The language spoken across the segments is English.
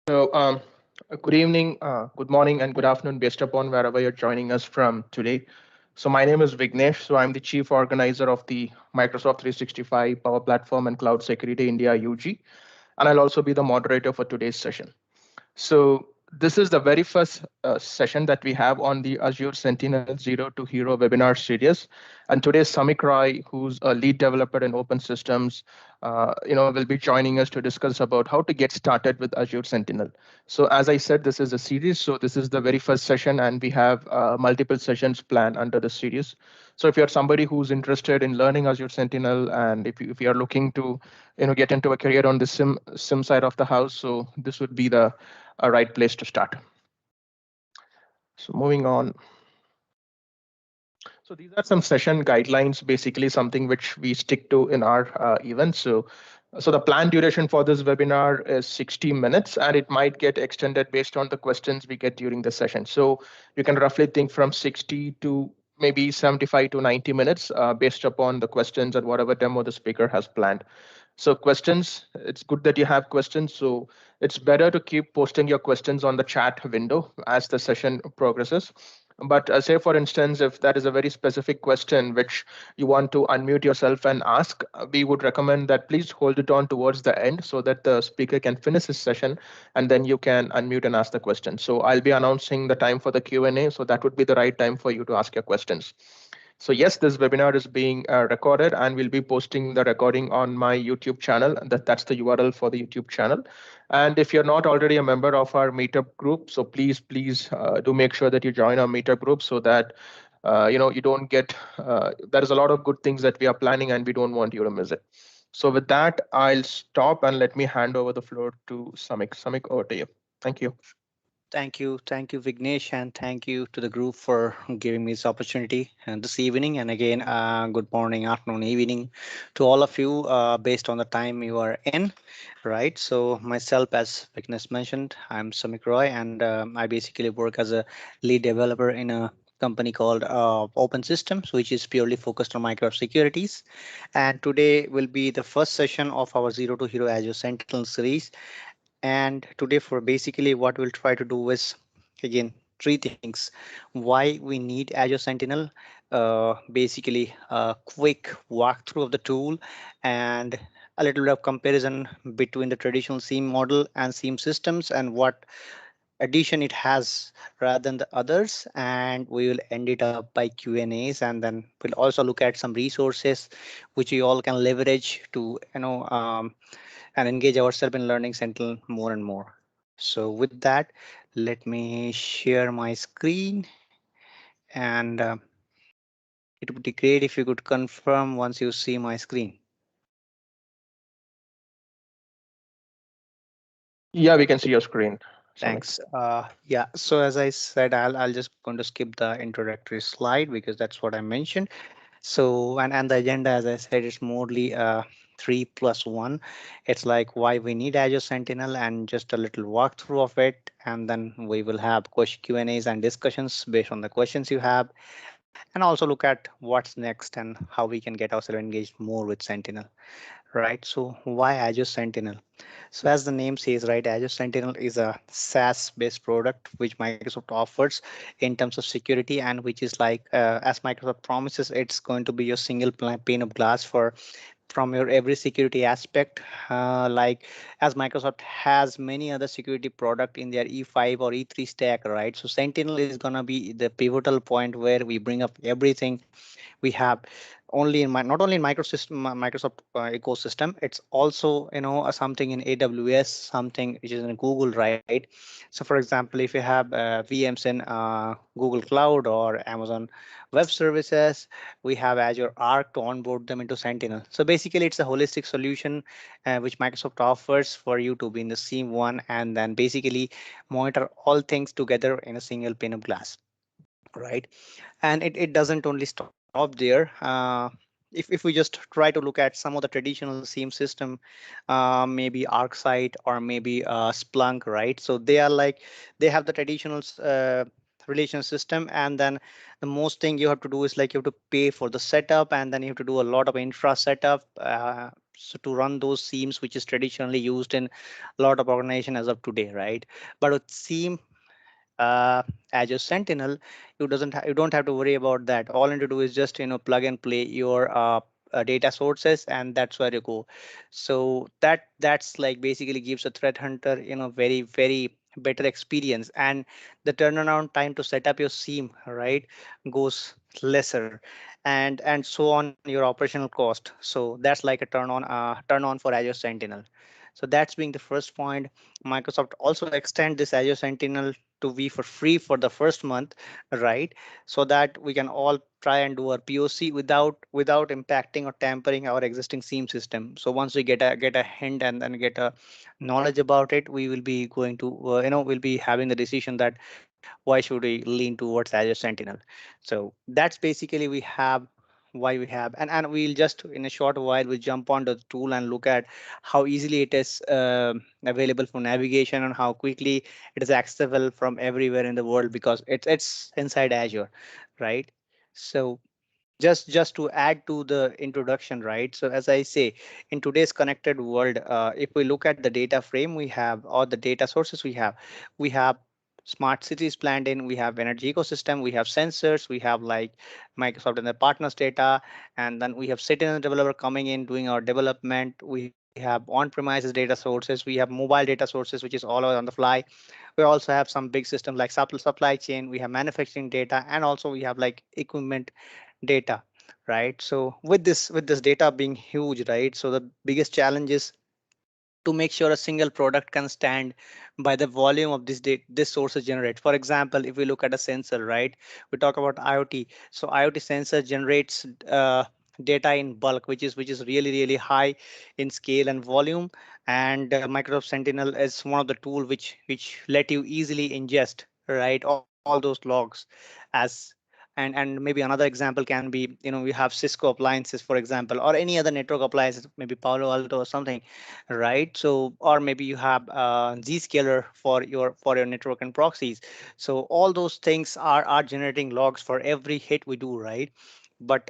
So, good evening, good morning, and good afternoon, based upon wherever you're joining us from today. So, my name is Vignesh. So, I'm the chief organizer of the Microsoft 365 Power Platform and Cloud Security India UG, and I'll also be the moderator for today's session. So this is the very first session that we have on the Azure Sentinel Zero to Hero webinar series. And today, Samik Roy, who's a lead developer in open systems, will be joining us to discuss about how to get started with Azure Sentinel. So as I said, this is a series. So this is the very first session, and we have multiple sessions planned under the series. So if you're somebody who's interested in learning Azure Sentinel, and if you are looking to get into a career on the sim side of the house, so this would be the a right place to start. So moving on. So these are some session guidelines, basically something which we stick to in our events. So the planned duration for this webinar is 60 minutes, and it might get extended based on the questions we get during the session. So you can roughly think from 60 to maybe 75 to 90 minutes based upon the questions and whatever demo the speaker has planned. So questions, it's good that you have questions. So it's better to keep posting your questions on the chat window as the session progresses. But say, for instance, if that is a very specific question which you want to unmute yourself and ask, we would recommend that please hold it on towards the end so that the speaker can finish his session and then you can unmute and ask the question. So I'll be announcing the time for the Q&A. So that would be the right time for you to ask your questions. So yes, this webinar is being recorded and we'll be posting the recording on my YouTube channel. That's the URL for the YouTube channel. And if you're not already a member of our meetup group, so please do make sure that you join our meetup group so that you don't get there is a lot of good things that we are planning and we don't want you to miss it. So with that, I'll stop and let me hand over the floor to Samik. Samik, over to you. Thank you. Thank you, Vignesh, and thank you to the group for giving me this opportunity this evening. And again, good morning, afternoon, evening to all of you, based on the time you are in, right? So myself, as Vignesh mentioned, I'm Samik Roy, and I basically work as a lead developer in a company called Open Systems, which is purely focused on Microsoft securities. And today will be the first session of our Zero to Hero Azure Sentinel series. And today, for basically what we'll try to do is, again, three things: why we need Azure Sentinel, basically a quick walkthrough of the tool, and a little bit of comparison between the traditional SIEM model and SIEM systems and what addition it has rather than the others. And we will end it up by Q&As, and then we'll also look at some resources which you all can leverage to and engage ourselves in learning Sentinel more and more. So with that, let me share my screen, and it would be great if you could confirm once you see my screen. Yeah, we can see your screen, Samik. Thanks. Yeah, so as I said, I'll just going to skip the introductory slide because that's what I mentioned. So, and the agenda, as I said, is morely 3+1. It's like why we need Azure Sentinel and just a little walkthrough of it. And then we will have question Q&As and discussions based on the questions you have, and also look at what's next and how we can get ourselves engaged more with Sentinel. Right. So why Azure Sentinel? So as the name says, right, Azure Sentinel is a SaaS-based product which Microsoft offers in terms of security, and which is like, as Microsoft promises, it's going to be your single pane of glass for from your every security aspect. Like, as Microsoft has many other security product in their E5 or E3 stack, right? So Sentinel is gonna be the pivotal point where we bring up everything we have only in my not only in Microsoft ecosystem. It's also something in AWS, something which is in Google, right? So for example, if you have VMs in Google Cloud or Amazon Web Services, we have Azure Arc to onboard them into Sentinel. So basically it's a holistic solution which Microsoft offers for you to be in the same one, and then basically monitor all things together in a single pane of glass, right? And it doesn't only stop there. If we just try to look at some of the traditional SIEM system, maybe ArcSight or maybe Splunk, right? So they are like, they have the traditional relation system, and then the most thing you have to do is like you have to pay for the setup, and then you have to do a lot of infra setup. so to run those SIEMs, which is traditionally used in a lot of organization as of today, right? But with SIEM, uh, Azure Sentinel, you don't have to worry about that. All you need to do is just plug and play your data sources, and that's where you go. So that's like basically gives a threat hunter very better experience, and the turnaround time to set up your SIEM, right, goes lesser, and so on your operational cost. So that's like a turn on for Azure Sentinel. So that's being the first point. Microsoft also extend this Azure Sentinel to be for free for the first month, right? So that we can all try and do our POC without impacting or tampering our existing SIEM system. So once we get a hint and then get a knowledge about it, we will be going to we'll be having the decision that why should we lean towards Azure Sentinel. So that's basically we have why we have, and we'll just in a short while we'll jump onto the tool and look at how easily it is available for navigation and how quickly it is accessible from everywhere in the world because it's inside Azure, right? So just to add to the introduction, right? So as I say, in today's connected world, if we look at the data frame we have or the data sources we have smart cities planned in, we have energy ecosystem, we have sensors, we have like Microsoft and the partners data, and then we have Sentinel developer coming in doing our development. We have on-premises data sources, we have mobile data sources, which is all on the fly. We also have some big systems like supply chain, we have manufacturing data, and also we have like equipment data, right? So with this data being huge, right, so the biggest challenge is to make sure a single product can stand by the volume of this sources generate. For example, if we look at a sensor, right, we talk about IoT. So IoT sensor generates data in bulk, which is really high in scale and volume. And Microsoft Sentinel is one of the tool which let you easily ingest, right, all those logs as and maybe another example can be, we have Cisco appliances, for example, or any other network appliances, maybe Palo Alto or something, right? So or maybe you have Zscaler for your network and proxies. So all those things are generating logs for every hit we do, right? But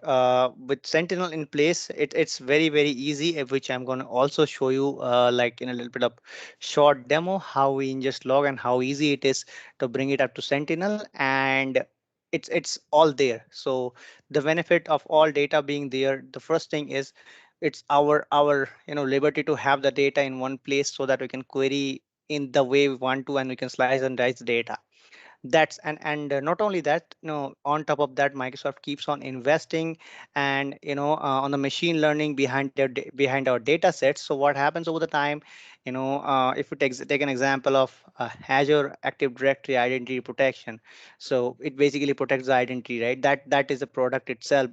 with Sentinel in place, it's very easy, which I'm going to also show you like in a little bit of short demo how we ingest log and how easy it is to bring it up to Sentinel, and it's all there. So the benefit of all data being there, the first thing is it's our liberty to have the data in one place so that we can query in the way we want to, and we can slice and dice the data. That's and not only that, on top of that, Microsoft keeps on investing and on the machine learning behind our data sets. So what happens over the time, if we take an example of Azure Active Directory identity protection. So it basically protects the identity, right? That is a product itself,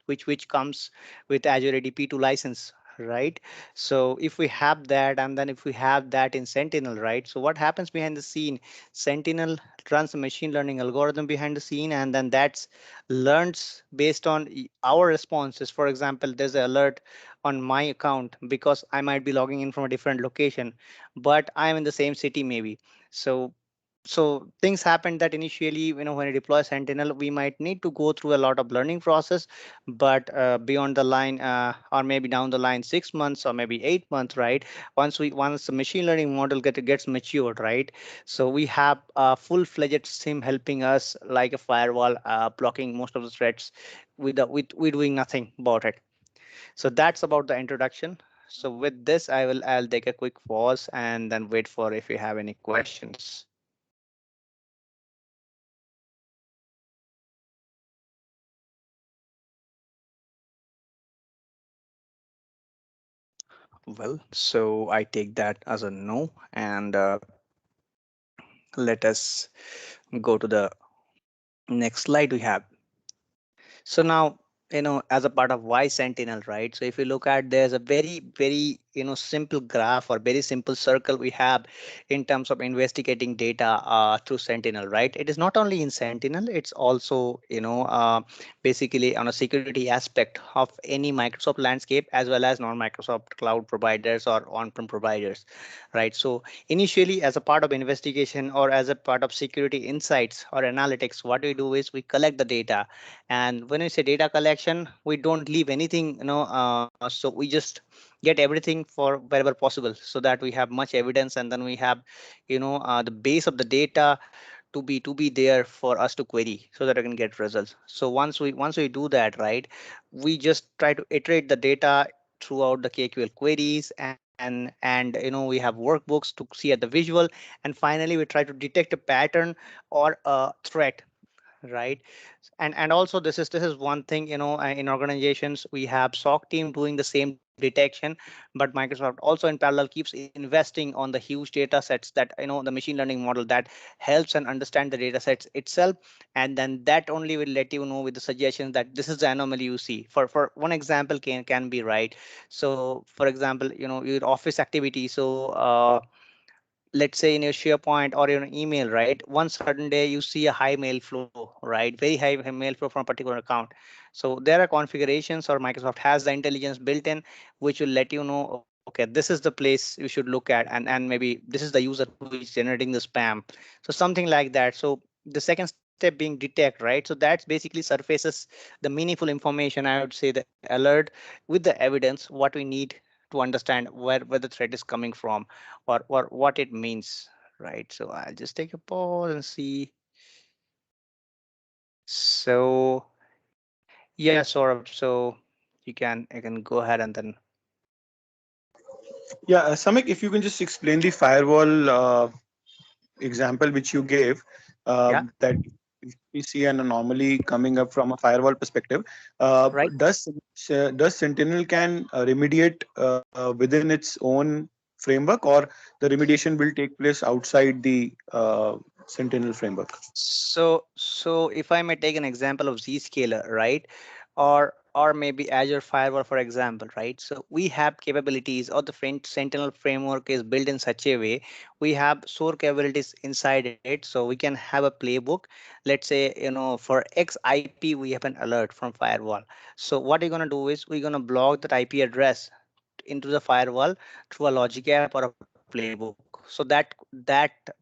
which comes with Azure AD2 license, right? So if we have that, and then if we have that in Sentinel, right, so what happens behind the scene, Sentinel runs a machine learning algorithm behind the scene, and then that's learns based on our responses. For example, there's an alert on my account because I might be logging in from a different location, but I'm in the same city maybe. So things happen that initially, when you deploy Sentinel, we might need to go through a lot of learning process, but beyond the line, or maybe down the line 6 months or maybe 8 months, right, once the machine learning model gets matured, right, so we have a full-fledged SIM helping us like a firewall, blocking most of the threats with doing nothing about it. So that's about the introduction. So with this, I'll take a quick pause and then wait for if you have any questions. Well, so I take that as a no, and let us go to the next slide we have. So now, as a part of why Sentinel, right? So if you look at, there's a very simple graph or very simple circle we have in terms of investigating data through Sentinel, right? It is not only in Sentinel, it's also, basically on a security aspect of any Microsoft landscape as well as non-Microsoft cloud providers or on-prem providers, right? So initially, as a part of investigation or as a part of security insights or analytics, what we do is we collect the data. And when we say data collection, we don't leave anything So we just get everything for wherever possible so that we have much evidence, and then we have the base of the data to be there for us to query so that I can get results. So once we do that, right, we just try to iterate the data throughout the KQL queries, and we have workbooks to see at the visual, and finally we try to detect a pattern or a threat, right? And also this is one thing, in organizations we have SOC team doing the same detection, but Microsoft also in parallel keeps investing on the huge data sets that the machine learning model that helps and understand the data sets itself, and then that only will let you know with the suggestions that this is the anomaly you see. For one example can be, right? So for example, your office activity. So let's say in your SharePoint or your email, right? One sudden day you see a high mail flow, right? Very high mail flow from a particular account. So there are configurations, or Microsoft has the intelligence built in, which will let you know, okay, this is the place you should look at, and maybe this is the user who is generating the spam. So something like that. So the second step being detect, right? So that basically surfaces the meaningful information, I would say, the alert with the evidence, what we need to understand where the threat is coming from, or what it means, right? So I'll just take a pause and see. So yeah, Saurabh, so you can go ahead and then. Yeah, Samik, if you can just explain the firewall example which you gave, Yeah, that if we see an anomaly coming up from a firewall perspective, right. does Sentinel can remediate within its own framework, or the remediation will take place outside the Sentinel framework? So if I may take an example of Zscaler, right? Or maybe Azure Firewall, for example, right? So we have capabilities, or the Sentinel framework is built in such a way, we have SOAR capabilities inside it. So we can have a playbook. Let's say, for X IP, we have an alert from firewall. So what we're gonna do is we're gonna block that IP address into the firewall through a logic app or a playbook. So that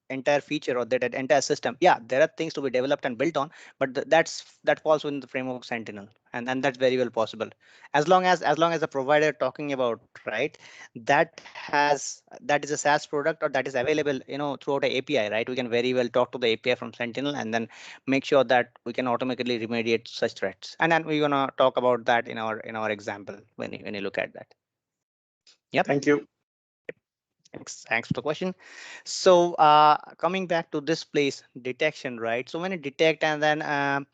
entire feature, or that entire system, yeah, there are things to be developed and built on, but that falls within the framework of Sentinel, and that's very well possible, as long as the provider talking about, right, that is a SaaS product, or that is available throughout a API, right? We can very well talk to the API from Sentinel, and then make sure that we can automatically remediate such threats, and then we're gonna talk about that in our example when you look at that. Yep. Thank you. Thanks for the question. So coming back to this place detection, right? So when you detect, and then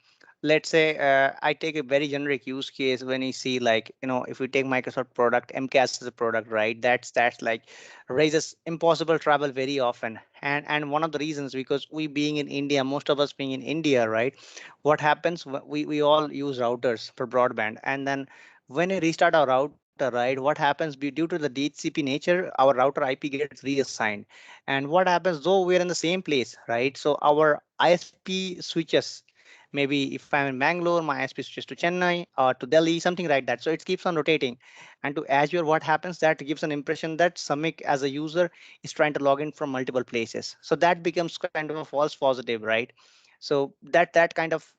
let's say I take a very generic use case. When you see, like, if we take Microsoft product, MCAS is a product, right? That's like raises impossible travel very often. And one of the reasons, because we being in India, most of us being in India, right? What happens, we all use routers for broadband, and then when we restart our router, right, what happens, due to the DHCP nature, our router IP gets reassigned. And what happens, though we're in the same place, right? So our ISP switches. Maybe if I'm in Bangalore, my ISP switches to Chennai or to Delhi, something like that. So it keeps on rotating. And to Azure, what happens, that gives an impression that Samik as a user is trying to log in from multiple places. So that becomes kind of a false positive, right? So that kind of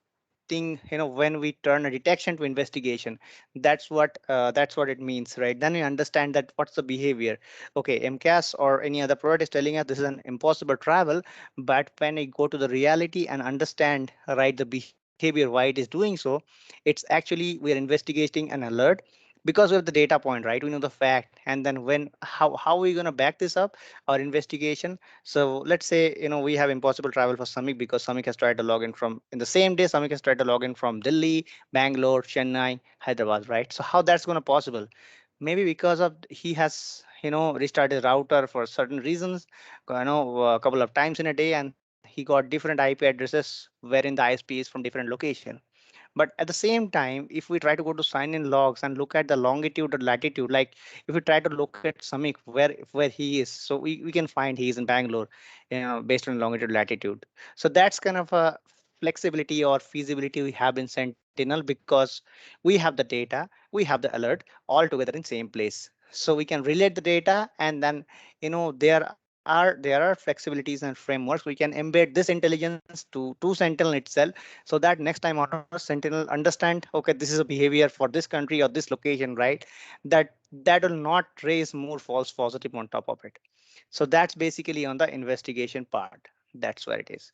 thing, when we turn a detection to investigation, that's what it means, right? Then we understand that what's the behavior. Okay, MCAS or any other product is telling us this is an impossible travel, but when I go to the reality and understand, right, the behavior why it is doing so, it's actually we are investigating an alert because we have the data point, right? We know the fact, and then when how are we going to back this up, our investigation. So let's say, we have impossible travel for Samik because Samik has tried to log in from, in the same day, Samik has tried to log in from Delhi, Bangalore, Chennai, Hyderabad, right? So how that's going to possible? Maybe because of he has, restarted router for certain reasons, a couple of times in a day, and he got different IP addresses wherein the ISP is from different location. But at the same time, if we try to go to sign in logs and look at the longitude or latitude, like if we try to look at Samik where he is, so we can find he is in Bangalore, based on longitude latitude. So that's kind of a flexibility or feasibility we have in Sentinel, because we have the data, we have the alert all together in same place. So we can relate the data, and then there there are flexibilities and frameworks. We can embed this intelligence to Sentinel itself, so that next time on Sentinel understand, okay, this is a behavior for this country or this location, right? That will not raise more false positive on top of it. So that's basically on the investigation part. That's where it is.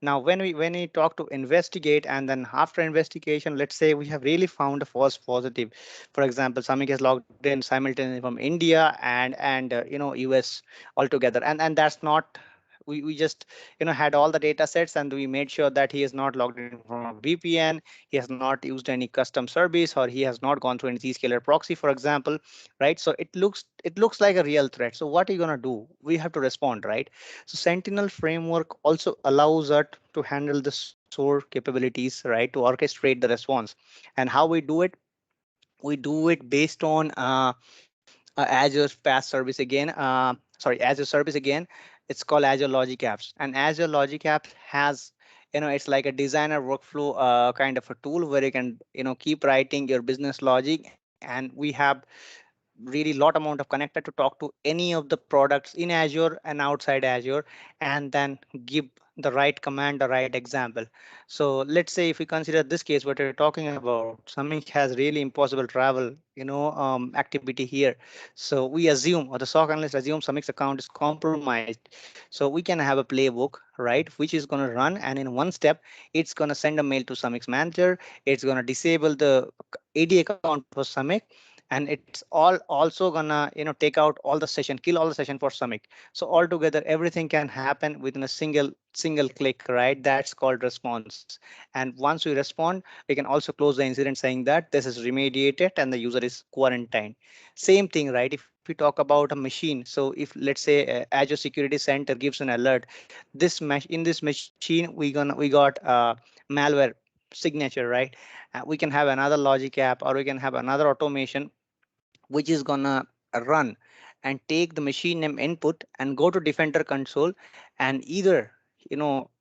Now when we talk to investigate, and then after investigation, let's say we have really found a false positive. For example, Samik has logged in simultaneously from India and US altogether, and that's not, we just had all the data sets, and we made sure that he is not logged in from a VPN, he has not used any custom service, or he has not gone through any Zscaler proxy, for example, right? So it looks like a real threat. So what are you going to do? We have to respond, right? So Sentinel framework also allows us to handle the SOAR capabilities, right, to orchestrate the response. And how we do it? We do it based on Azure PaaS service again. Azure service again. It's called Azure Logic Apps, and Azure Logic Apps has, it's like a designer workflow kind of a tool where you can, keep writing your business logic, and we have really lot amount of connector to talk to any of the products in Azure and outside Azure, and then give the right command, the right example. So let's say if we consider this case, what we're talking about, Samik has really impossible travel, activity here. So we assume, or the SOC analyst assumes Samik's account is compromised. So we can have a playbook, right, which is going to run, and in one step, it's going to send a mail to Samik's manager. It's going to disable the AD account for Samik, and it's all also gonna take out all the session, kill all the session for Samik. So altogether everything can happen within a single click, right? That's called response. And once we respond, we can also close the incident saying that this is remediated and the user is quarantined. Same thing, right? If we talk about a machine, so if let's say Azure Security Center gives an alert, in this machine we got malware signature, right? We can have another logic app, or we can have another automation which is gonna run and take the machine name input and go to Defender console, and either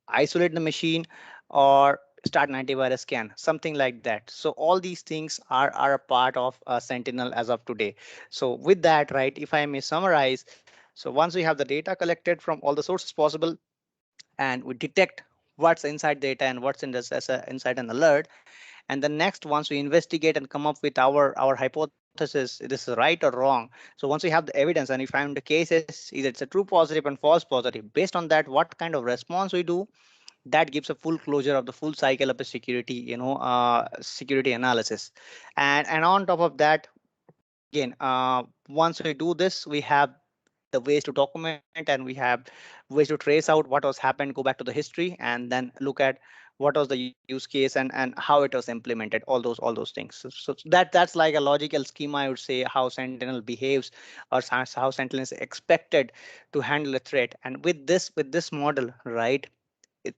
isolate the machine or start an antivirus scan, something like that. So all these things are a part of Sentinel as of today. So with that, right, if I may summarize, so once we have the data collected from all the sources possible, and we detect what's inside data and what's in this as inside an alert, and then next, once we investigate and come up with our hypothesis, this is right or wrong. So once we have the evidence and we find the cases, either it's a true positive and false positive, based on that, what kind of response we do, that gives a full closure of the full cycle of a security, security analysis. And on top of that, again, once we do this, we have the ways to document, and we have ways to trace out what was happened, go back to the history, and then look at what was the use case and how it was implemented, all those things. So that's like a logical schema, I would say, how Sentinel behaves, or how Sentinel is expected to handle a threat. And with this model, right,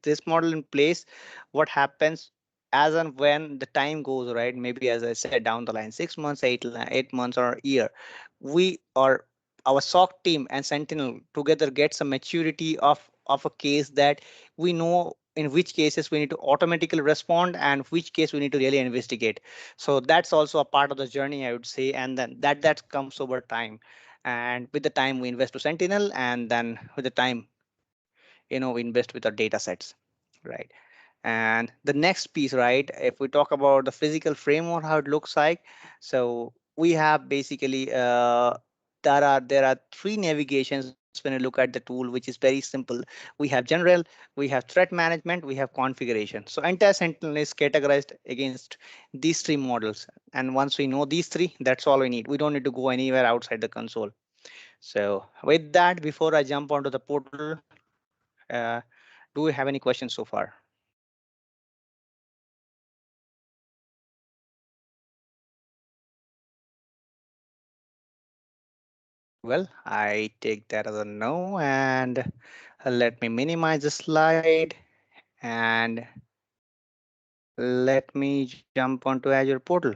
this model in place, what happens as and when the time goes, right, maybe as I said, down the line, 6 months, 8 months, or a year, we are our SOC team and Sentinel together gets a maturity of a case that we know in which cases we need to automatically respond and which case we need to really investigate. So that's also a part of the journey, I would say, and then that comes over time. And with the time we invest to Sentinel, and then with the time we invest with our data sets, right? And the next piece, right, if we talk about the physical framework, how it looks like, so we have basically there are three navigations when you look at the tool, which is very simple. We have general, we have threat management, we have configuration. So entire Sentinel is categorized against these three models, and once we know these three, that's all we need. We don't need to go anywhere outside the console. So with that, before I jump onto the portal, uh, do we have any questions so far? Well, I take that as a no, and let me minimize the slide, and let me jump onto Azure Portal.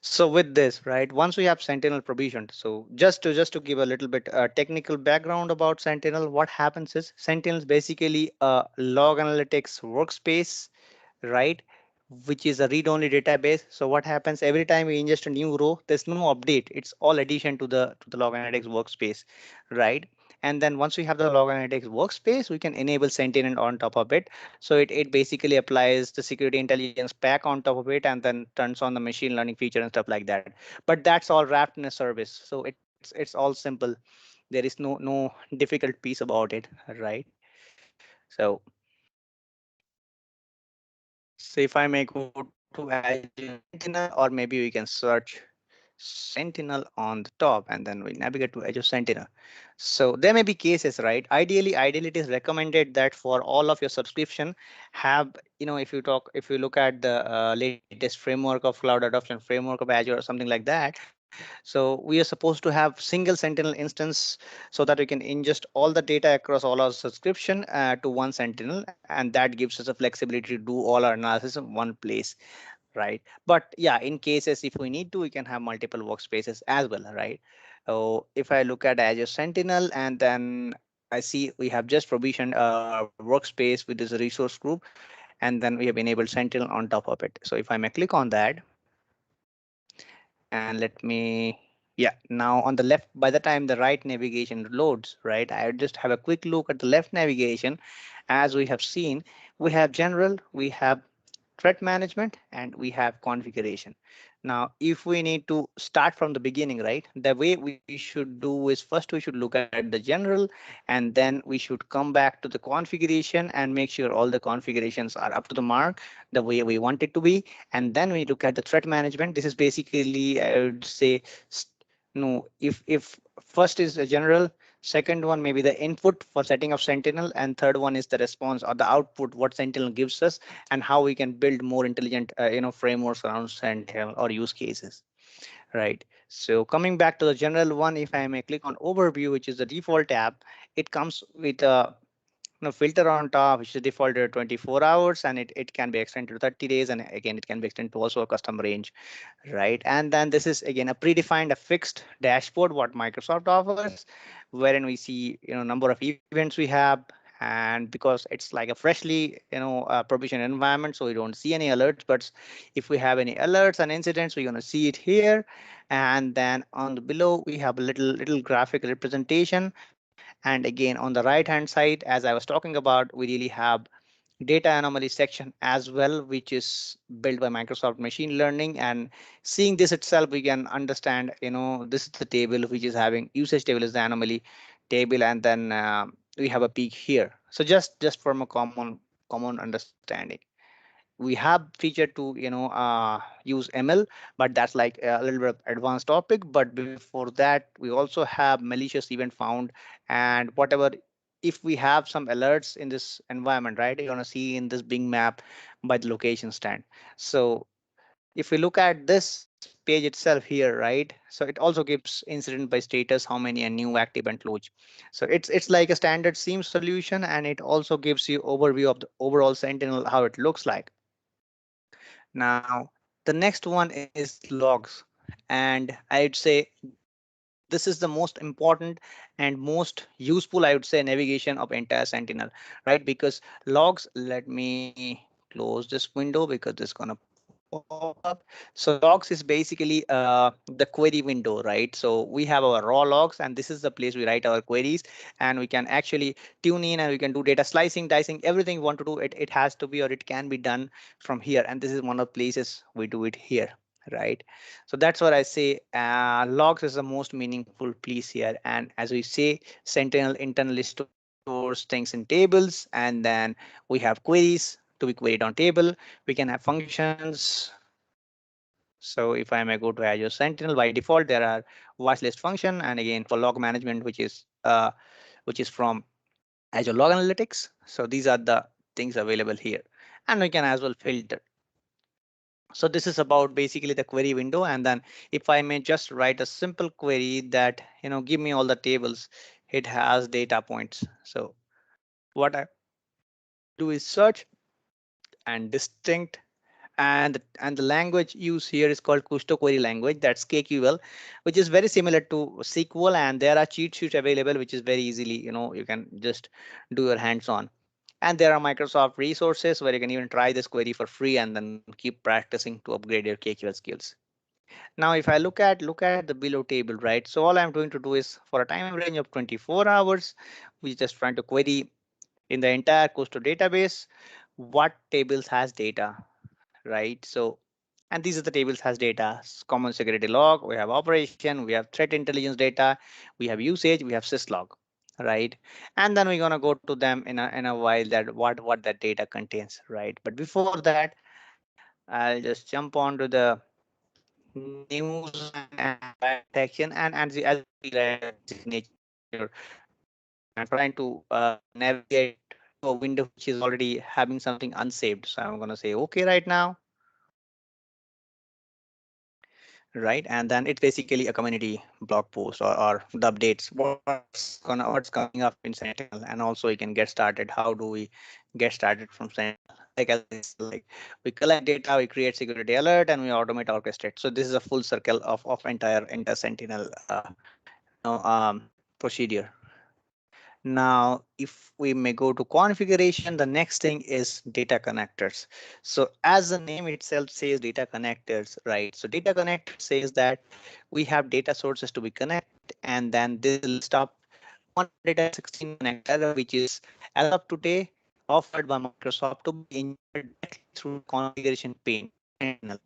So with this, right, once we have Sentinel provisioned, so just to give a little bit technical background about Sentinel, what happens is Sentinel is basically a log analytics workspace, right? which is a read-only database. So what happens every time we ingest a new row, there's no update. It's all addition to the log analytics workspace, right? And then once we have the log analytics workspace, we can enable Sentinel on top of it. So it basically applies the security intelligence pack on top of it and then turns on the machine learning feature and stuff like that. But that's all wrapped in a service. So it's all simple. There is no difficult piece about it, right? So if I may go to Azure Sentinel, or maybe we can search Sentinel on the top and then we navigate to Azure Sentinel. So there may be cases, right? Ideally it is recommended that for all of your subscription have, if you look at the latest framework of cloud adoption framework of Azure or something like that. So we are supposed to have single Sentinel instance so that we can ingest all the data across all our subscription to one Sentinel, and that gives us a flexibility to do all our analysis in one place, right? But yeah, in cases if we need to, we can have multiple workspaces as well, right? So if I look at Azure Sentinel and then I see we have just provisioned a workspace with this resource group, and then we have enabled Sentinel on top of it. So if I may click on that, and let me, yeah, now on the left, by the time the right navigation loads, right, I just have a quick look at the left navigation. As we have seen, we have general, we have threat management, and we have configuration. Now, if we need to start from the beginning, right, the way we should do is first we should look at the general, and then we should come back to the configuration and make sure all the configurations are up to the mark the way we want it to be. And then we look at the threat management. This is basically, I would say, no, if first is a general, second one maybe the input for setting up Sentinel, and third one is the response or the output what Sentinel gives us, and how we can build more intelligent frameworks around Sentinel or use cases, right? So coming back to the general one, if I may click on overview, which is the default tab, it comes with a filter on top, which is defaulted at 24 hours, and it can be extended to 30 days, and again it can be extended to also a custom range, right? And then this is again a predefined, a fixed dashboard what Microsoft offers, wherein we see number of events we have. And because it's like a freshly provisioned environment, so we don't see any alerts, but if we have any alerts and incidents, we're going to see it here. And then on the below we have a little graphic representation. And again on the right hand side, as I was talking about, we really have data anomaly section as well, which is built by Microsoft machine learning. And seeing this itself, we can understand, this is the table which is having usage table is the anomaly table, and then we have a peak here. So just from a common understanding, we have feature to use ML, but that's like a little bit of advanced topic. But before that, we also have malicious event found, and whatever, if we have some alerts in this environment, right, you're going to see in this Bing map by the location stand. So if we look at this page itself here, right, so it also gives incident by status, how many a new active and close. So it's like a standard SIEM solution, and it also gives you overview of the overall Sentinel, how it looks like. Now, the next one is logs. And I'd say this is the most important and most useful, I would say, navigation of entire Sentinel, right? Because logs, let me close this window because it's going to pop up. So logs is basically the query window, right? So we have our raw logs, and this is the place we write our queries, and we can actually tune in, and we can do data slicing, dicing, everything you want to do. It has to be, or it can be done from here. And this is one of the places we do it here, right? So that's what I say. Logs is the most meaningful piece here. And as we say, Sentinel internally stores things in tables, and then we have queries to be queried on table. We can have functions. So if I may go to Azure Sentinel, by default, there are watch list function, and again for log management, which is from Azure Log Analytics. So these are the things available here, and we can as well filter. So this is about basically the query window. And then if I may just write a simple query that, give me all the tables, it has data points. So what I do is search and distinct, and the language used here is called Kusto query language, that's KQL, which is very similar to SQL. And there are cheat sheets available, which is very easily, you can just do your hands on. And there are Microsoft resources where you can even try this query for free and then keep practicing to upgrade your KQL skills. Now, if I look at the below table, right? So all I'm going to do is for a time range of 24 hours, we just trying to query in the entire coastal database what tables has data, right? So, and these are the tables has data: common security log, we have operation, we have threat intelligence data, we have usage, we have syslog, right? And then we're gonna go to them in a while that what that data contains, right? But before that, I'll just jump on to the news and bad detection, and as you see, right, the basic nature, I'm trying to navigate to a window which is already having something unsaved. So I'm going to say OK right now. Right, and then it's basically a community blog post or the updates, what's coming up in Sentinel, and also you can get started. How do we get started from Sentinel? Like as I said, like we collect data, we create security alert, and we automate orchestrate. So this is a full circle of entire Sentinel procedure. Now, if we may go to configuration, the next thing is data connectors. So as the name itself says, data connectors, right? So data connector says that we have data sources to be connected, and then this list up 116 connector, which is as of today offered by Microsoft to be injected directly through configuration pane in Sentinel.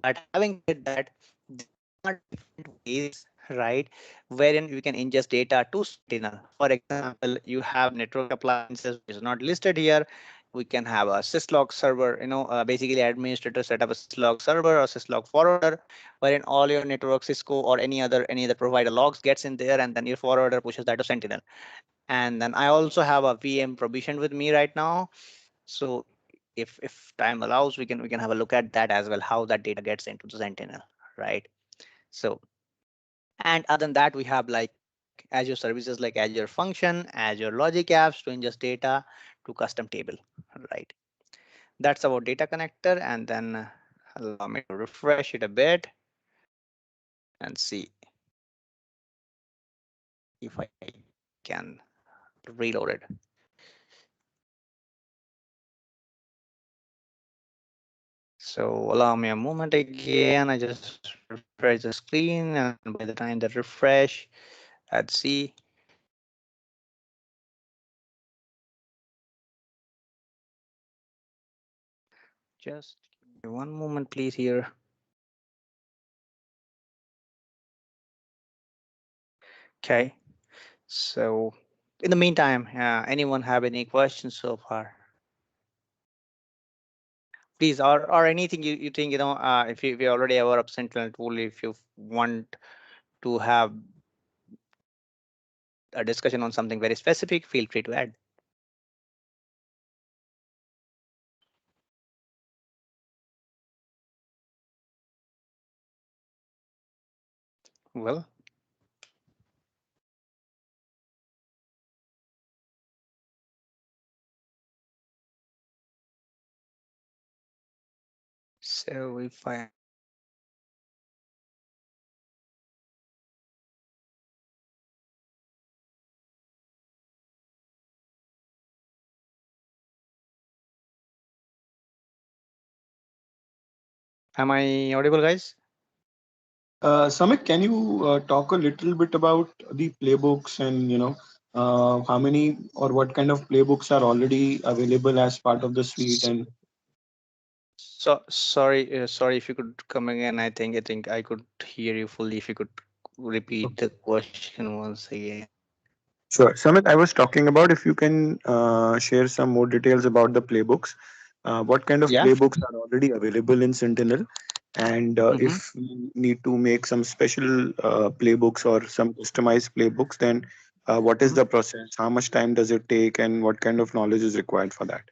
But having said that, there are different ways, right, wherein you can ingest data to Sentinel. For example, you have network appliances which is not listed here. We can have a syslog server, basically administrator set up a syslog server or syslog forwarder, wherein all your network, Cisco or any other provider logs gets in there, and then your forwarder pushes that to Sentinel. And then I also have a VM provisioned with me right now. So if time allows, we can have a look at that as well, how that data gets into the Sentinel, right? So, and other than that, we have like Azure services like Azure Function, Azure Logic Apps to ingest data to custom table, right? That's about data connector. And then allow me to refresh it a bit and see if I can reload it. So allow me a moment again. I just refresh the screen, and by the time that refresh, let's see. Just give me one moment, please, here. Okay. So in the meantime, anyone have any questions so far? Please, or anything you think, if you already have our Sentinel tool, if you want to have a discussion on something very specific, feel free to add. Well, so if I am I audible, guys? Samik, can you talk a little bit about the playbooks and how many or what kind of playbooks are already available as part of the suite? And So sorry if you could come again. I think I could hear you fully. If you could repeat the question once again. sure, Samik, I was talking about if you can share some more details about the playbooks. What kind of Yeah. playbooks are already available in Sentinel? And Mm-hmm. if we need to make some special playbooks or some customized playbooks, then what is the process? How much time does it take? And what kind of knowledge is required for that?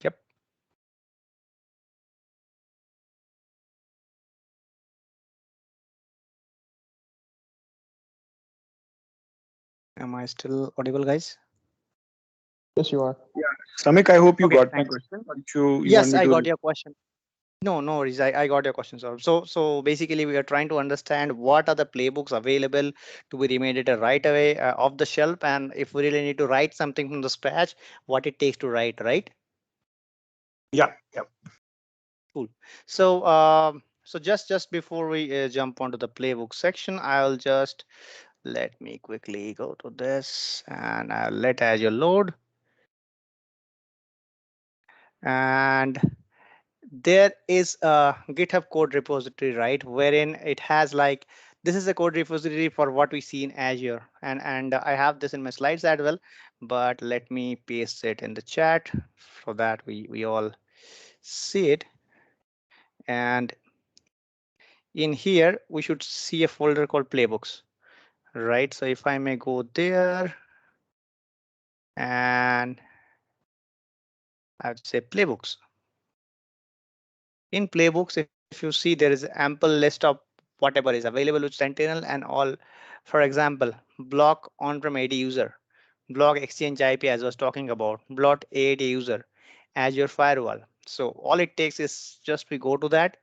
Yep. Am I still audible, guys? Yes, you are. Yeah. Samik, I hope you Okay, got my thanks. question. Or you want Yes, me I got to? your question. No, no worries. I got your question, sir. So basically, we are trying to understand what are the playbooks available to be remediated right away off the shelf, and if we really need to write something from the scratch, what it takes to write, right? Yeah. Yeah. Cool. So, so just before we jump onto the playbook section, I'll just let me quickly go to this, and I'll let Azure load. And there is a GitHub code repository, right, wherein it has like this is a code repository for what we see in Azure, and I have this in my slides as well, but let me paste it in the chat so that we all see it. And in here we should see a folder called Playbooks, right? So if I may go there, and I would say Playbooks. In Playbooks, if you see, there is ample list of whatever is available with Sentinel and all. For example, block on-prem AD user, block Exchange IP as I was talking about, block AD user, Azure firewall. So all it takes is just we go to that,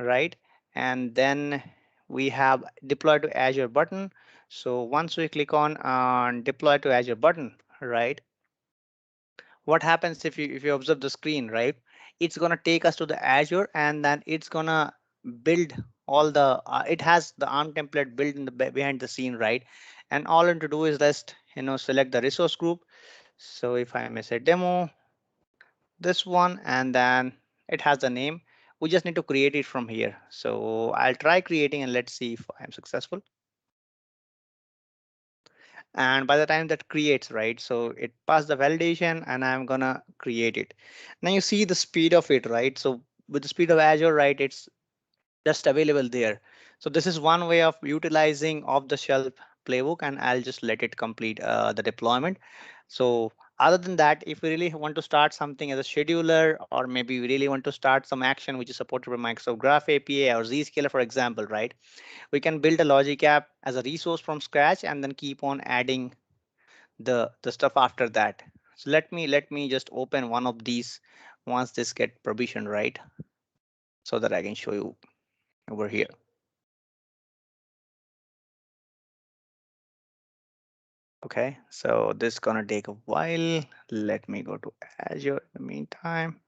right? And then we have deploy to Azure button. So once we click on deploy to Azure button, right? What happens if you observe the screen, right? It's gonna take us to the Azure, and then it's gonna build all the it has the ARM template built in the behind the scene, right? And all I need to do is just select the resource group. So if I may say demo, this one, and then it has the name. We just need to create it from here. So I'll try creating, and let's see if I'm successful. And by the time that creates, right, so it passed the validation, and I'm gonna create it. Now you see the speed of it, right? So with the speed of Azure, right, it's just available there. So this is one way of utilizing off the shelf playbook, and I'll just let it complete the deployment. So other than that, if we really want to start something as a scheduler, or maybe we really want to start some action which is supported by Microsoft Graph API or Zscaler, for example, right, we can build a logic app as a resource from scratch and then keep on adding the stuff after that. So let me just open one of these once this get provisioned, right, so that I can show you over here. Okay, so this is gonna take a while. Let me go to Azure in the meantime.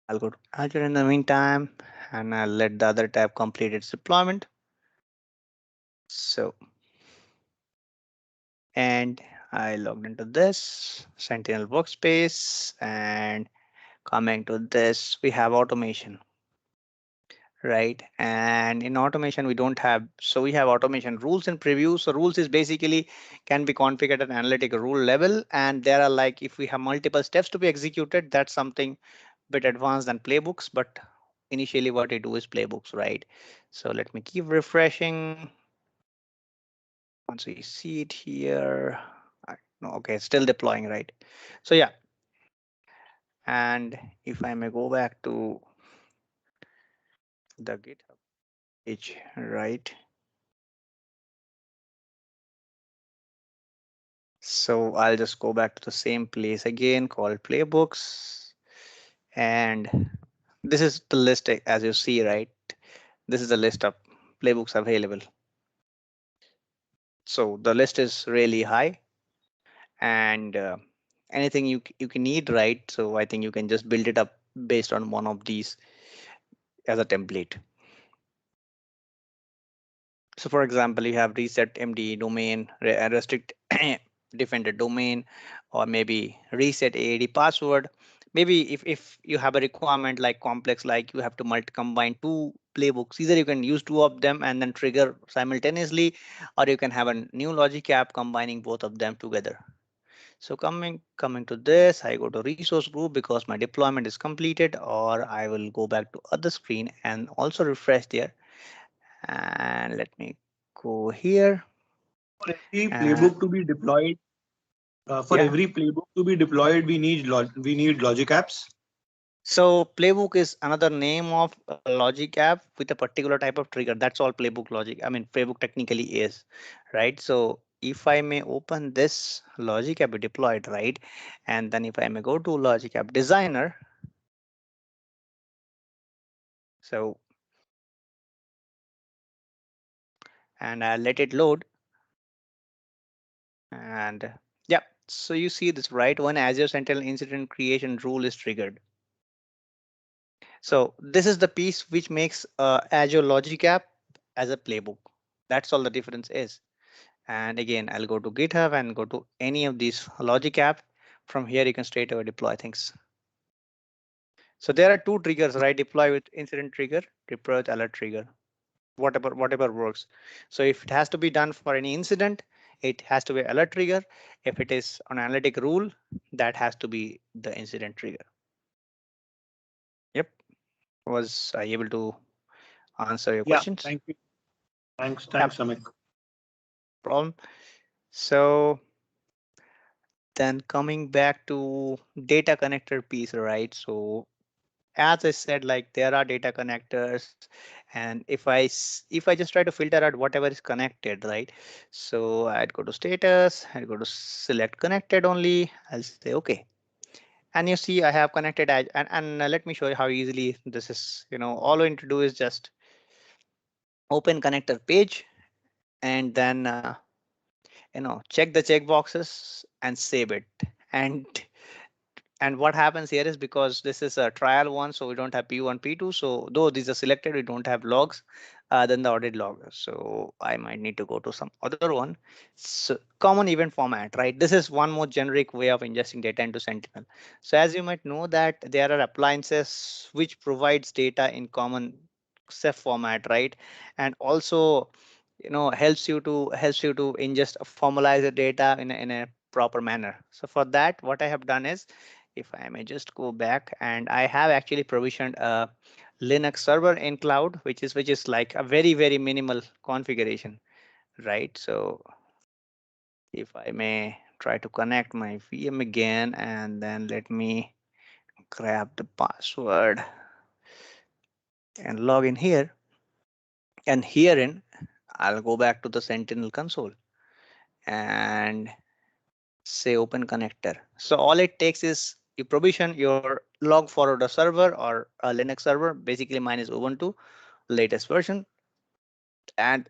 I'll go to Azure in the meantime, and I'll let the other tab complete its deployment. So, and I logged into this Sentinel workspace, and coming to this, we have automation, right? And in automation, we don't have, so we have automation rules and preview. So rules is basically can be configured at analytic rule level. And there are like, if we have multiple steps to be executed, that's something bit advanced than playbooks, but initially what I do is playbooks, right? So let me keep refreshing. Once we see it here, no, okay, still deploying, right? So yeah, and if I may go back to the GitHub page, right? So I'll just go back to the same place again called playbooks. And this is the list as you see, right? This is the list of playbooks available. So the list is really high, and anything you can need, right? So I think you can just build it up based on one of these as a template. So for example, you have reset MD domain, restrict defender domain, or maybe reset AAD password. Maybe if you have a requirement like complex, like you have to combine two playbooks, either you can use two of them and then trigger simultaneously, or you can have a new logic app combining both of them together. So coming to this, I go to resource group because my deployment is completed, or I will go back to other screen and also refresh there. And let me go here. For every And playbook to be deployed, yeah, we need logic apps. So Playbook is another name of a logic app with a particular type of trigger. That's all Playbook logic. I mean, Playbook technically is, right? So if I may open this logic app deployed, right? And then if I may go to logic app designer, so and I let it load, and yeah, so you see this, right? When Azure Sentinel incident creation rule is triggered. So this is the piece which makes Azure logic app as a playbook. That's all the difference is. And again, I'll go to GitHub and go to any of these logic app. From here, you can straight away deploy things. So there are two triggers, right? Deploy with incident trigger, deploy with alert trigger, whatever works. So if it has to be done for any incident, it has to be alert trigger. If it is an analytic rule, that has to be the incident trigger. Yep. Was I able to answer your Yeah, questions? thank you. Thanks, Yep. Amit. Problem. So then coming back to data connector piece, right? So as I said, like there are data connectors, and if I just try to filter out whatever is connected, right? So I'd go to status, I'd go to select connected only. I'll say okay, and you see I have connected and let me show you how easily this is. All we need to do is just open connector page and then check the check boxes and save it. And what happens here is because this is a trial one, so we don't have P1, P2. So though these are selected, we don't have logs, then the audit log. So I might need to go to some other one. So common event format, right? This is one more generic way of ingesting data into Sentinel. So as you might know that there are appliances which provides data in common Ceph format, right? And also, helps you to ingest formalize the data in a proper manner. So for that, what I have done is, if I may just go back, and I have actually provisioned a Linux server in cloud, which is like a very minimal configuration, right? So if I may try to connect my VM again, and then let me grab the password and log in here, and herein I'll go back to the Sentinel console and say open connector. So all it takes is you provision your log forwarder server or a Linux server. Basically, mine is Ubuntu latest version, and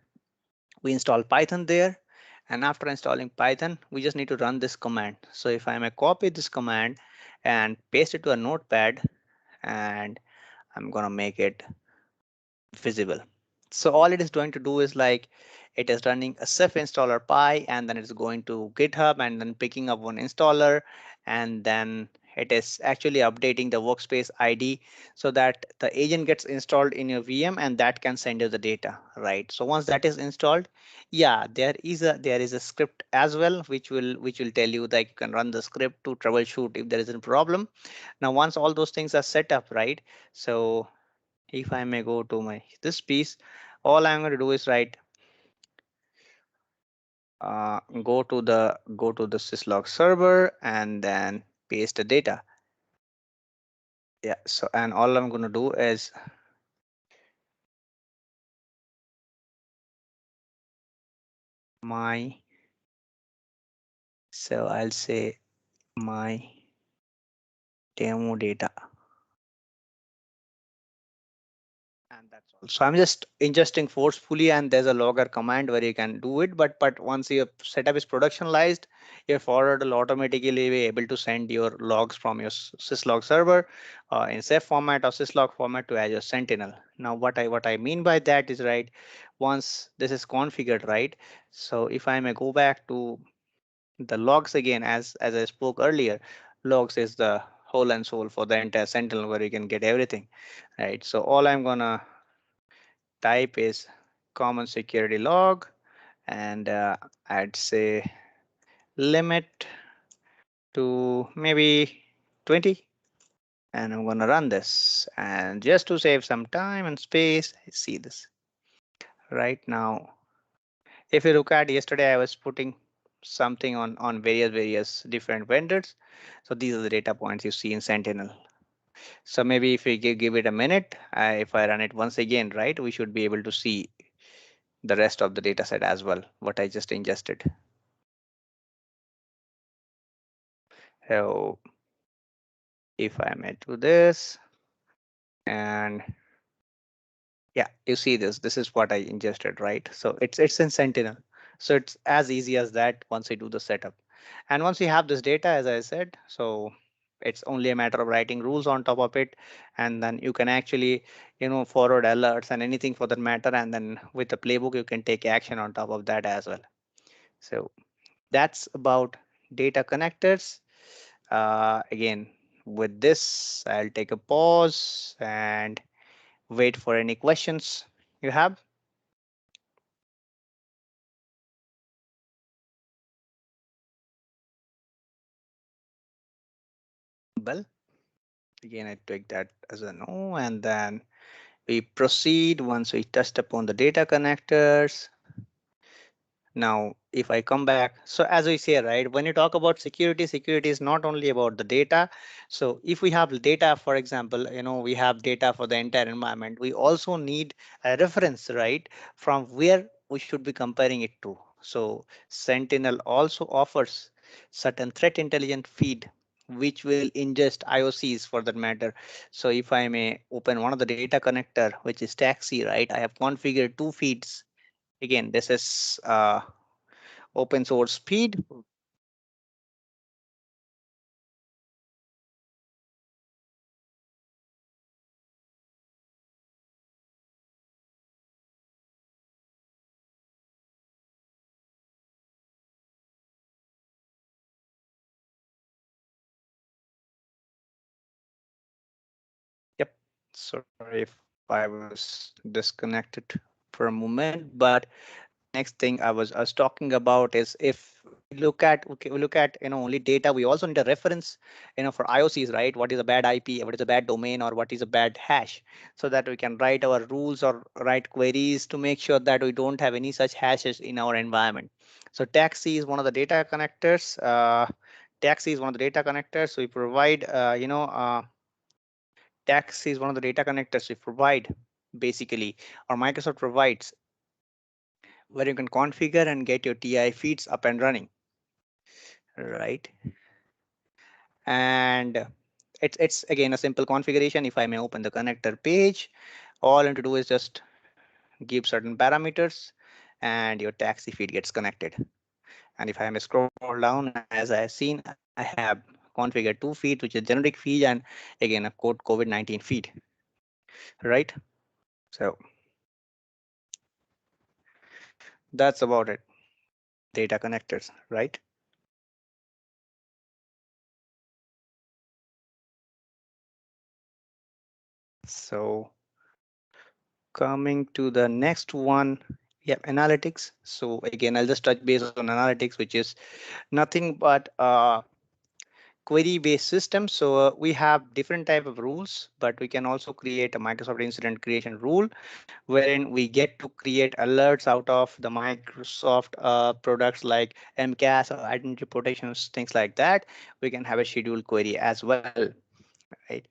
we install Python there. And after installing Python, we just need to run this command. So if I may copy this command and paste it to a notepad, and I'm gonna make it visible. So all it is going to do is like it is running a Ceph installer py, and then it's going to GitHub and then picking up one installer, and then it is actually updating the workspace ID so that the agent gets installed in your VM and that can send you the data, right? So once that is installed, yeah, there is a script as well which will tell you that you can run the script to troubleshoot if there is a problem. Now once all those things are set up, right? So if I may go to my this piece, all I'm going to do is go to the syslog server and then paste the data. Yeah, so and all I'm going to do is my, so I'll say my demo data. And that's all. So I'm just ingesting forcefully, and there's a logger command where you can do it. But once your setup is productionalized, your forward will automatically be able to send your logs from your syslog server in Ceph format or syslog format to Azure Sentinel. Now, what I mean by that is, right, once this is configured, right. So if I may go back to the logs again, as I spoke earlier, logs is the whole and soul for the entire Sentinel where you can get everything, right? So all I'm gonna type is common security log, and I'd say limit to maybe 20, and I'm gonna run this. And just to save some time and space, I see this right now. If you look at yesterday, I was putting something on various different vendors. So these are the data points you see in Sentinel. So maybe if we give it a minute, if I run it once again, right, we should be able to see the rest of the data set as well, what I just ingested. So if I may do this, and yeah, you see this is what I ingested, right? So it's in Sentinel. So it's as easy as that once we do the setup. And once we have this data, as I said, so it's only a matter of writing rules on top of it. And then you can actually, forward alerts and anything for that matter. And then with the playbook, you can take action on top of that as well. So that's about data connectors. Again, with this, I'll take a pause and wait for any questions you have. Well, again, I take that as a no, and then we proceed once we touched upon the data connectors. Now, if I come back, so as we say, right, when you talk about security, security is not only about the data. So if we have data, for example, we have data for the entire environment, we also need a reference, right, from where we should be comparing it to. So Sentinel also offers certain threat intelligence feed which will ingest IOCs for that matter. So if I may open one of the data connector, which is taxi, right, I have configured two feeds. Again, this is open source feed. Yep. Sorry if I was disconnected for a moment, but next thing I was talking about is if we look at we look at only data, we also need a reference for IOCs, right? What is a bad IP, what is a bad domain, or what is a bad hash, so that we can write our rules or write queries to make sure that we don't have any such hashes in our environment. So taxi is one of the data connectors. Taxi is one of the data connectors. We provide taxi is one of the data connectors we provide basically, or Microsoft provides, where you can configure and get your TI feeds up and running, right? And it's again a simple configuration. If I may open the connector page, all you need to do is just give certain parameters and your taxi feed gets connected. And if I may scroll down, as I have seen, I have configured two feeds, which is generic feed and again a code COVID-19 feed, right? So that's about it. Data connectors, right? So coming to the next one, yeah, analytics. So again, I'll just touch base on analytics, which is nothing but query-based system. So we have different type of rules, but we can also create a Microsoft incident creation rule, wherein we get to create alerts out of the Microsoft products like MCAS or identity protections, things like that. We can have a scheduled query as well. Right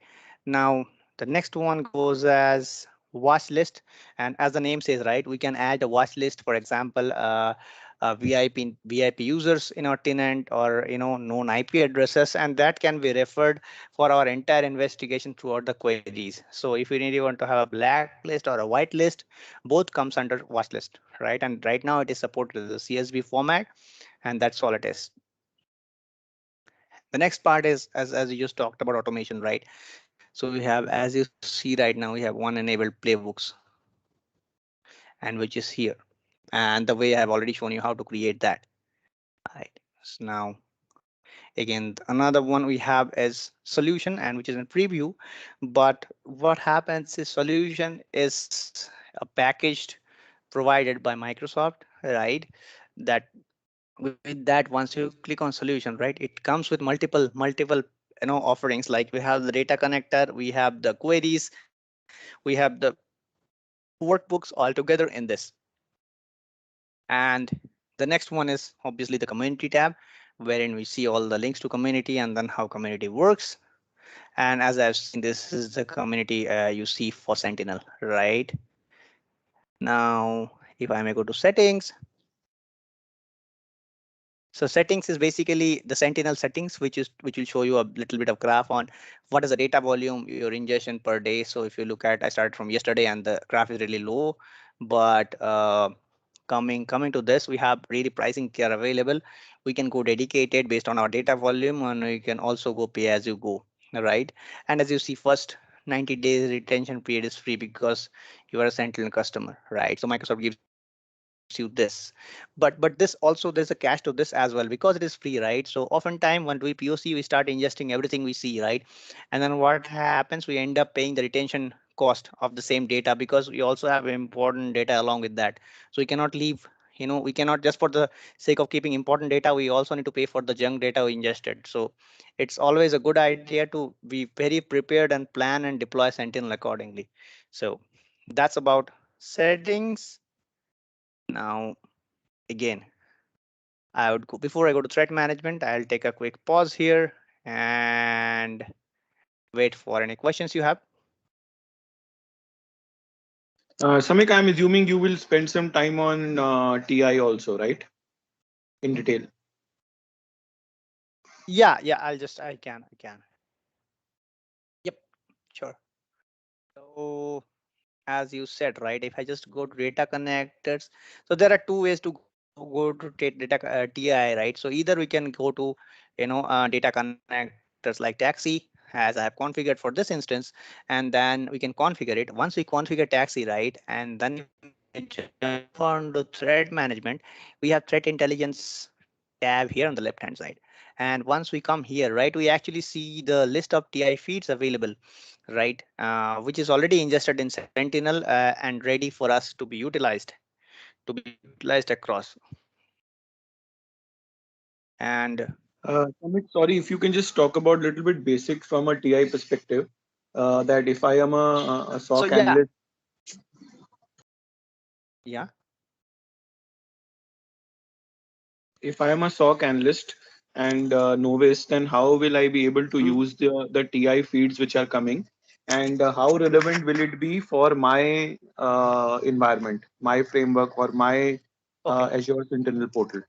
now, the next one goes as watch list, and as the name says, right, we can add a watch list. For example, VIP users in our tenant, or known IP addresses, and that can be referred for our entire investigation throughout the queries. So if you really want to have a blacklist or a whitelist, both comes under watch list, right? And right now it is supported as a CSV format, and that's all it is. The next part is, as you just talked about automation, right? So we have, as you see right now, we have one enabled playbooks, and which is here. And the way I have already shown you how to create that. Right. So now, again, another one we have is solution, and which is in preview. But what happens is solution is a packaged provided by Microsoft, right? That with that, once you click on solution, right, it comes with multiple offerings. Like we have the data connector, we have the queries, we have the workbooks all together in this. And the next one is obviously the community tab, wherein we see all the links to community and then how community works. And as I've seen, this is the community you see for Sentinel, right? Now, if I may go to settings. So settings is basically the Sentinel settings, which will show you a little bit of graph on what is the data volume, your ingestion per day. So if you look at, I started from yesterday and the graph is really low, but coming to this, we have really pricing tier available. We can go dedicated based on our data volume, and we can also go pay as you go, right? And as you see, first 90 days retention period is free because you are a Sentinel customer, right? So Microsoft gives you this, but this also, there's a catch to this as well because it is free, right? So oftentimes when we POC, we start ingesting everything we see, right? And then what happens, we end up paying the retention cost of the same data because we also have important data along with that. So we cannot leave, we cannot just for the sake of keeping important data, we also need to pay for the junk data we ingested. So it's always a good idea to be very prepared and plan and deploy Sentinel accordingly. So that's about settings. Now, again, I would go before I go to threat management, I'll take a quick pause here and wait for any questions you have. Samik, I'm assuming you will spend some time on TI also, right? In detail. Yeah, I can. Yep, sure. So as you said, right, if I just go to data connectors, so there are two ways to go to data TI, right? So either we can go to, data connectors like taxi, as I have configured for this instance, and then we can configure it. Once we configure taxi, right, and then if I jump on the threat management, we have threat intelligence tab here on the left hand side. And once we come here, right, we actually see the list of TI feeds available, right, which is already ingested in Sentinel and ready for us to be utilized across. And Samik, sorry, if you can just talk about little bit basic from a TI perspective. That if I am a so SOC yeah, analyst, yeah. if I am a SOC analyst and novice, then how will I be able to Mhm. use the TI feeds which are coming, and how relevant will it be for my environment, my framework, or my Okay. Azure Sentinel portal?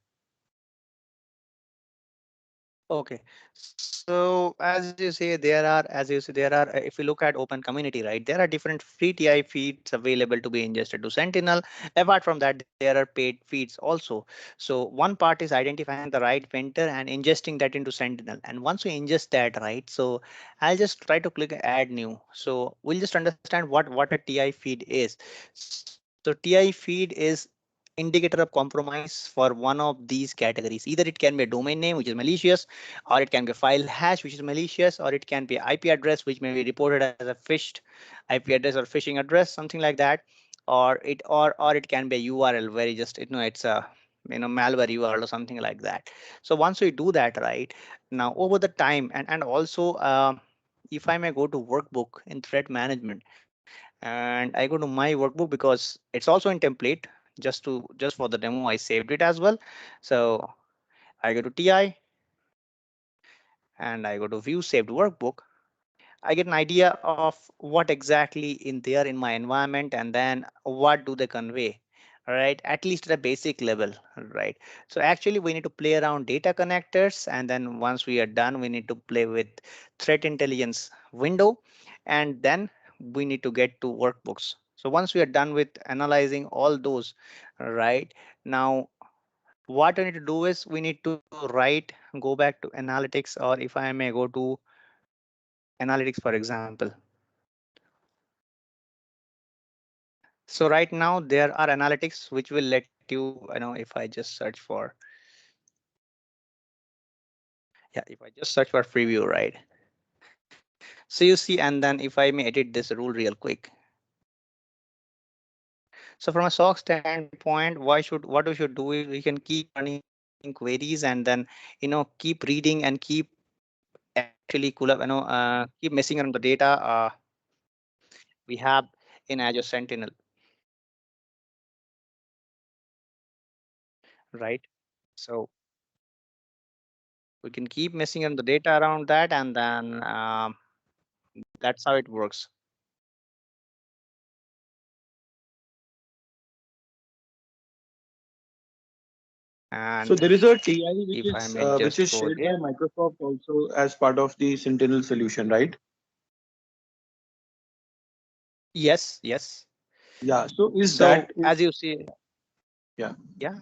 Okay, so as you say, if you look at open community, right, there are different free TI feeds available to be ingested to Sentinel. Apart from that, there are paid feeds also. So one part is identifying the right vendor and ingesting that into Sentinel. And once we ingest that, right, so I'll just try to click add new. So we'll just understand what a TI feed is. So TI feed is indicator of compromise for one of these categories. Either it can be a domain name, which is malicious, or it can be a file hash, which is malicious, or it can be IP address, which may be reported as a phished IP address or phishing address, something like that, or it can be a URL where you just it's a malware URL or something like that. So once we do that, right, now over the time, and also if I may go to workbook in threat management, and I go to my workbook because it's also in template, just for the demo I saved it as well. So I go to TI and I go to view saved workbook. I get an idea of what exactly in there in my environment, and then what do they convey, right? At least at a basic level, right? So actually we need to play around data connectors, and then once we are done, we need to play with threat intelligence window, and then we need to get to workbooks. So once we are done with analyzing all those, right, now what we need to do is we need to go back to analytics, or if I may go to analytics, for example. So right now there are analytics which will let you know, if I just search for, yeah, if I just search for preview, right? So you see, and then if I may edit this rule real quick. So from a SOC standpoint, what we should do is we can keep running queries and then keep reading and keep actually keep messing around the data we have in Azure Sentinel, right? So we can keep messing around the data around that, and then That's how it works. So And there is a TI if I may which just is go shared by there. Microsoft also as part of the Sentinel solution, right? Yes, yes. Yeah. So is So that is as you see, yeah. yeah,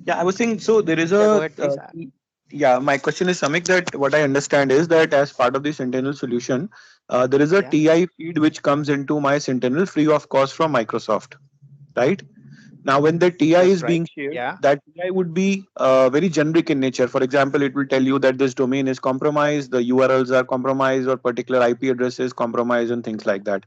Yeah, I was saying, so there is yeah, go a ahead, please. yeah, my question is, Samik, that what I understand is that as part of the Sentinel solution, there is a Yeah, TI feed which comes into my Sentinel free of cost from Microsoft, right? Now, when the TI that's is right. being shared, Yeah, that TI would be very generic in nature. For example, it will tell you that this domain is compromised, the URLs are compromised, or particular IP address is compromised, and things like that.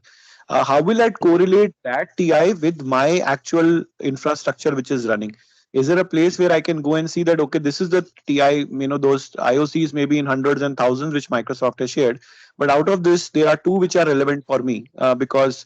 How will I correlate that TI with my actual infrastructure which is running? Is there a place where I can go and see that, okay, this is the TI, those IOCs maybe in hundreds and thousands which Microsoft has shared, but out of this, there are two which are relevant for me because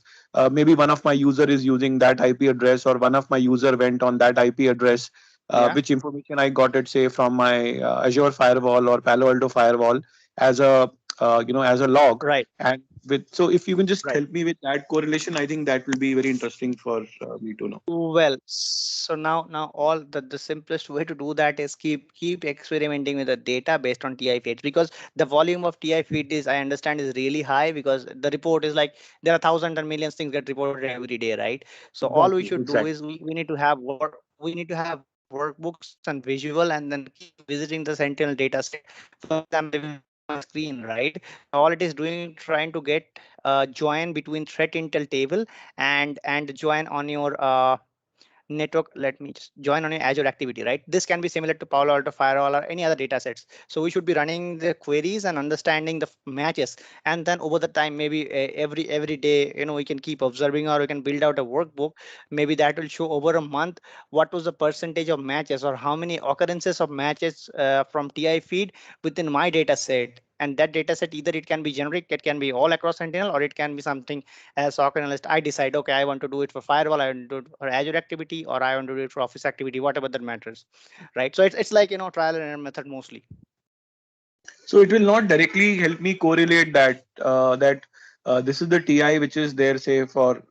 maybe one of my user is using that IP address, or one of my user went on that IP address, yeah, which information I got it, say, from my Azure firewall or Palo Alto firewall as a as a log. right, And with, so if you can just right. help me with that correlation, I think that will be very interesting for me to know. Well, so now all the simplest way to do that is keep experimenting with the data based on TI feeds, because the volume of TI feed is, I understand, is really high, because the report is like there are thousands and millions things get reported every day, right? So all we Exactly, should do exactly. is we need to have workbooks and visual, and then keep visiting the Sentinel data set. For example, if you look at my screen, right? All it is doing, trying to get join between threat intel table and join on your network. Let me just join on your Azure activity, right? This can be similar to Palo Alto firewall or any other data sets. So we should be running the queries and understanding the matches, and then over the time, maybe every day, we can keep observing, or we can build out a workbook. Maybe that will show over a month what was the percentage of matches, or how many occurrences of matches from TI feed within my data set. And that data set, either it can be generic, it can be all across Sentinel, or it can be something as SOC analyst, I decide, okay, I want to do it for firewall, I want to do it for Azure activity, or I want to do it for Office activity, whatever that matters, right? So it's like, trial and error method mostly. So it will not directly help me correlate that this is the TI which is there, say, for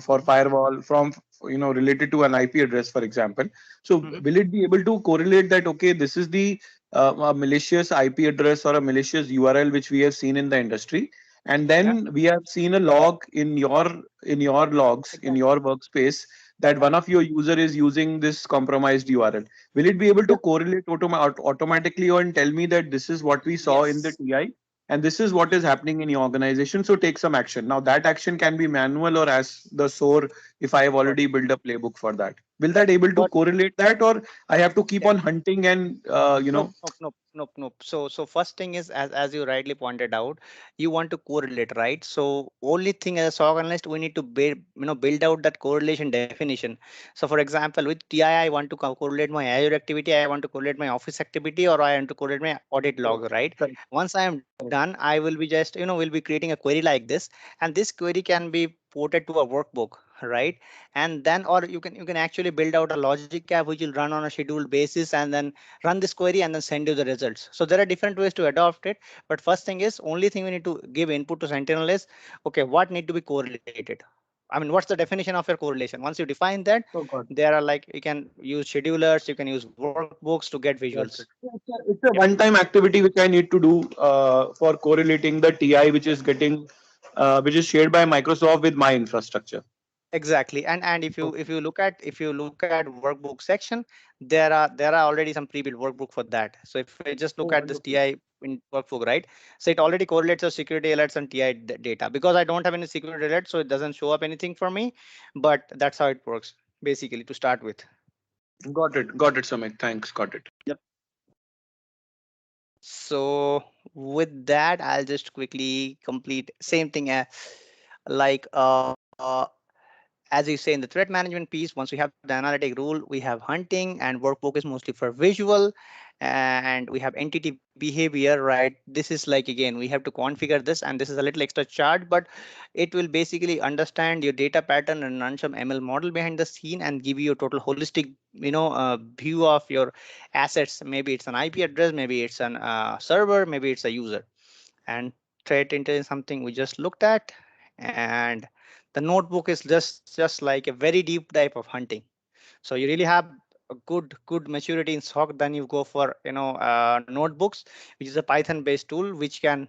for firewall from related to an IP address, for example. So Mhm. will it be able to correlate that, okay, this is the a malicious IP address or a malicious URL which we have seen in the industry, and Yeah, then we have seen a log in your logs in exactly. your workspace that Yeah, one of your user is using this compromised URL. Will it be able to yeah, correlate automatically and tell me that this is what we saw in the yes. TI and this is what is happening in your organization? So take some action. Now that action can be manual or as the SOAR if I have Got already built a playbook for that. Will that able to got correlate that, or I have to keep Yeah. on hunting and Nope. So first thing is, as you rightly pointed out, you want to correlate, right? So only thing as a SOC analyst, we need to build out that correlation definition. So for example, with TI, I want to correlate my Azure activity, I want to correlate my Office activity, or I want to correlate my audit logs, right? correct, Once I am correct. done, I will be just, will be creating a query like this, and this query can be ported to a workbook, right? And then, or you can actually build out a logic app which will run on a scheduled basis, and then run this query and then send you the results. So there are different ways to adopt it. But first thing is, only thing we need to give input to Sentinel is, okay, what need to be correlated? I mean, what's the definition of your correlation? Once you define that, So got it. there are, like, you can use schedulers, you can use workbooks to get Got visuals. it. So it's Yep. a one-time activity which I need to do for correlating the TI which is getting which is shared by Microsoft with my infrastructure. Exactly. And if you Okay. if you look at workbook section, there are already some pre-built workbook for that. So if I just look Oh, at this wonderful. TI in workbook, right? So it already correlates the security alerts and TI data, because I don't have any security alerts, so it doesn't show up anything for me. But that's how it works, basically, to start with. Got it, Samik. Thanks. Got it. Yep. So with that, I'll just quickly complete same thing, like as you say, in the threat management piece, once we have the analytic rule, we have hunting, and workbook is mostly for visual, and we have entity behavior, right? This is like, again, we have to configure this, and this is a little extra chart, but it will basically understand your data pattern and run some ML model behind the scene and give you a total holistic, view of your assets. Maybe it's an IP address, maybe it's an server, maybe it's a user. And threat intelligence, something we just looked at, and the notebook is just like a very deep dive of hunting. So you really have a good maturity in SOC, then you go for notebooks, which is a Python based tool which can,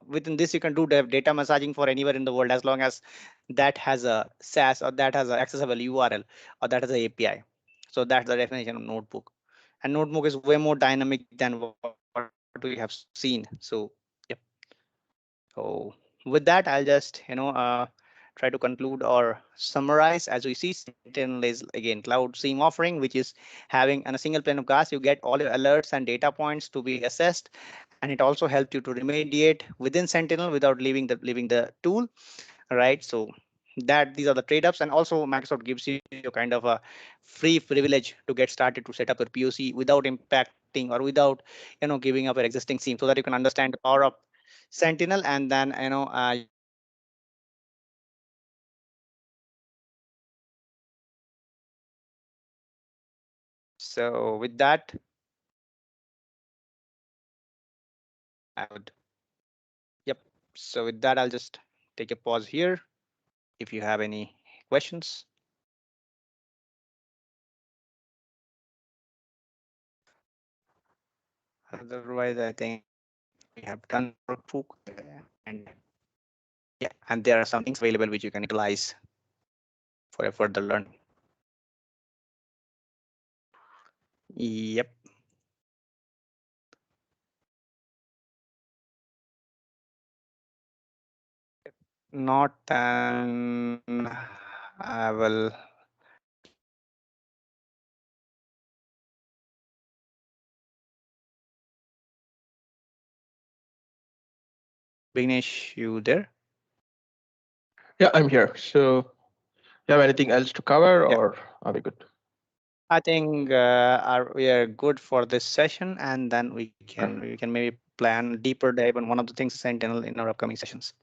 within this you can do data massaging for anywhere in the world, as long as that has a SaaS, or that has an accessible URL, or that has a API. So that's the definition of notebook. And notebook is way more dynamic than what we have seen. So yep. So with that, I'll just try to conclude or summarize. As we see, Sentinel is again cloud SIEM offering, which is having on a single pane of glass, you get all your alerts and data points to be assessed, and it also helps you to remediate within Sentinel without leaving the tool, right? So that these are the trade-offs, and also Microsoft gives you kind of a free privilege to get started to set up your POC without impacting or without giving up your existing SIEM, so that you can understand the power of Sentinel, and then you can use it to so with that I would yep so with that I'll just take a pause here if you have any questions. Otherwise, I think we have done our hook, and yeah, and there are some things available which you can utilize for a further learning. Yep. Not then I will. Vignesh, you there? Yeah, I'm here. So you have anything else to cover, Yeah. or are we good? I think we are good for this session, and then we Okay. can maybe plan deeper dive on one of the things Sentinel in our upcoming sessions.